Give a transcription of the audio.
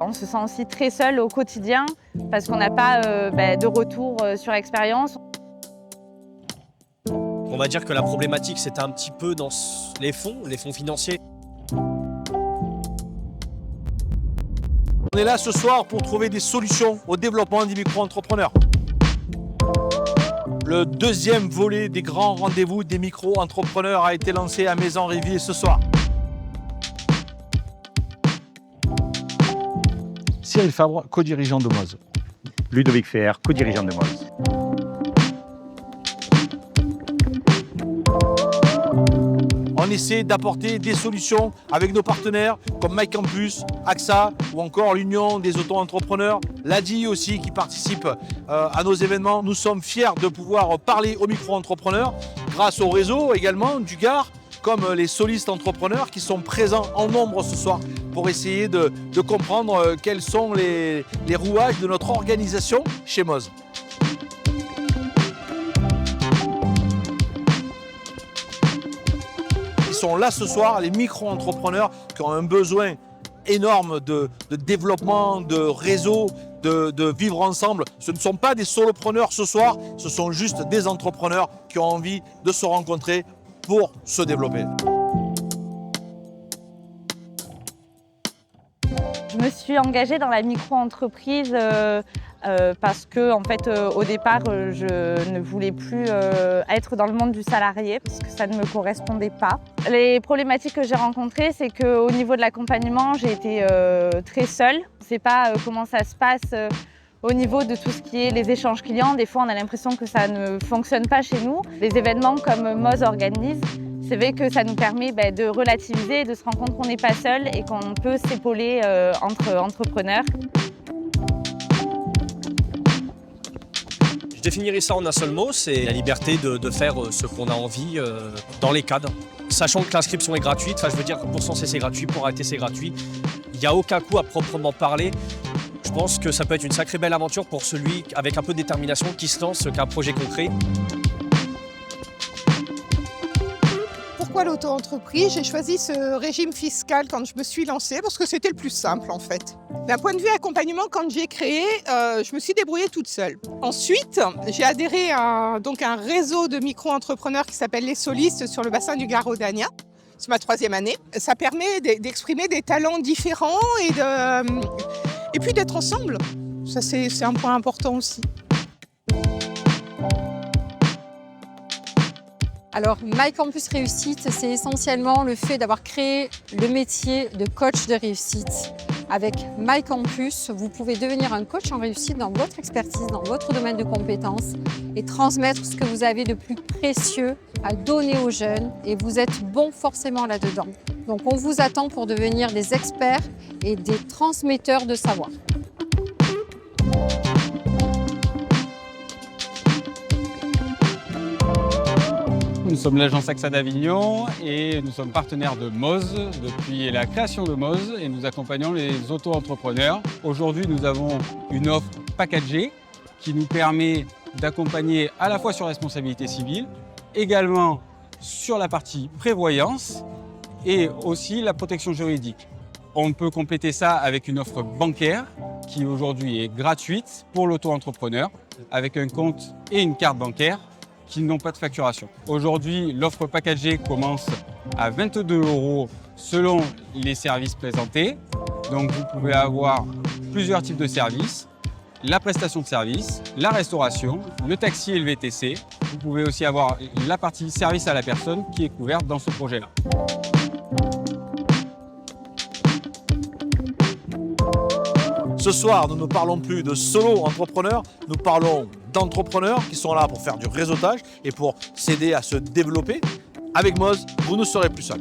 On se sent aussi très seul au quotidien parce qu'on n'a pas de retour sur expérience. On va dire que la problématique, c'était un petit peu dans les fonds financiers. On est là ce soir pour trouver des solutions au développement des micro-entrepreneurs. Le deuxième volet des grands rendez-vous des micro-entrepreneurs a été lancé à Maison-Rivier ce soir. Cyril Fabre, co-dirigeant de Moz. Ludovic Feher, co-dirigeant de Moz. On essaie d'apporter des solutions avec nos partenaires comme MyCampus, AXA ou encore l'Union des auto-entrepreneurs, l'ADI aussi qui participe à nos événements. Nous sommes fiers de pouvoir parler aux micro-entrepreneurs grâce au réseau également du Gard, comme les solistes entrepreneurs qui sont présents en nombre ce soir pour essayer de comprendre quels sont les rouages de notre organisation chez Moz. Ils sont là ce soir, les micro-entrepreneurs qui ont un besoin énorme de développement, de réseau, de vivre ensemble. Ce ne sont pas des solopreneurs ce soir, ce sont juste des entrepreneurs qui ont envie de se rencontrer pour se développer. Je me suis engagée dans la micro-entreprise parce que, en fait, au départ, je ne voulais plus être dans le monde du salarié parce que ça ne me correspondait pas. Les problématiques que j'ai rencontrées, c'est qu'au niveau de l'accompagnement, j'ai été très seule. Je ne sais pas comment ça se passe au niveau de tout ce qui est les échanges clients. Des fois, on a l'impression que ça ne fonctionne pas chez nous. Les événements comme Moz organise, c'est vrai que ça nous permet de relativiser, de se rendre compte qu'on n'est pas seul et qu'on peut s'épauler entre entrepreneurs. Je définirais ça en un seul mot, c'est la liberté de faire ce qu'on a envie dans les cadres. Sachant que l'inscription est gratuite, je veux dire que pour censer c'est gratuit, pour arrêter c'est gratuit. Il n'y a aucun coût à proprement parler. Je pense que ça peut être une sacrée belle aventure pour celui avec un peu de détermination qui se lance qu'un projet concret. Pourquoi l'auto-entreprise? J'ai choisi ce régime fiscal quand je me suis lancée parce que c'était le plus simple en fait. D'un point de vue accompagnement, quand j'ai créé, je me suis débrouillée toute seule. Ensuite, j'ai adhéré à un réseau de micro-entrepreneurs qui s'appelle Les Solistes sur le bassin du Gard-Auvergnat. C'est ma 3e année. Ça permet d'exprimer des talents différents et puis d'être ensemble. Ça, c'est un point important aussi. Alors, MyCampus Réussite, c'est essentiellement le fait d'avoir créé le métier de coach de réussite. Avec MyCampus, vous pouvez devenir un coach en réussite dans votre expertise, dans votre domaine de compétences et transmettre ce que vous avez de plus précieux à donner aux jeunes et vous êtes bon forcément là-dedans. Donc, on vous attend pour devenir des experts et des transmetteurs de savoir. Nous sommes l'agence AXA d'Avignon et nous sommes partenaires de Moz depuis la création de Moz et nous accompagnons les auto-entrepreneurs. Aujourd'hui, nous avons une offre packagée qui nous permet d'accompagner à la fois sur la responsabilité civile, également sur la partie prévoyance et aussi la protection juridique. On peut compléter ça avec une offre bancaire qui aujourd'hui est gratuite pour l'auto-entrepreneur avec un compte et une carte bancaire qui n'ont pas de facturation. Aujourd'hui, l'offre packagée commence à 22 € selon les services présentés. Donc vous pouvez avoir plusieurs types de services, la prestation de service, la restauration, le taxi et le VTC. Vous pouvez aussi avoir la partie service à la personne qui est couverte dans ce projet-là. Ce soir, nous ne parlons plus de solo-entrepreneurs, nous parlons d'entrepreneurs qui sont là pour faire du réseautage et pour s'aider à se développer. Avec Moz, vous ne serez plus seul.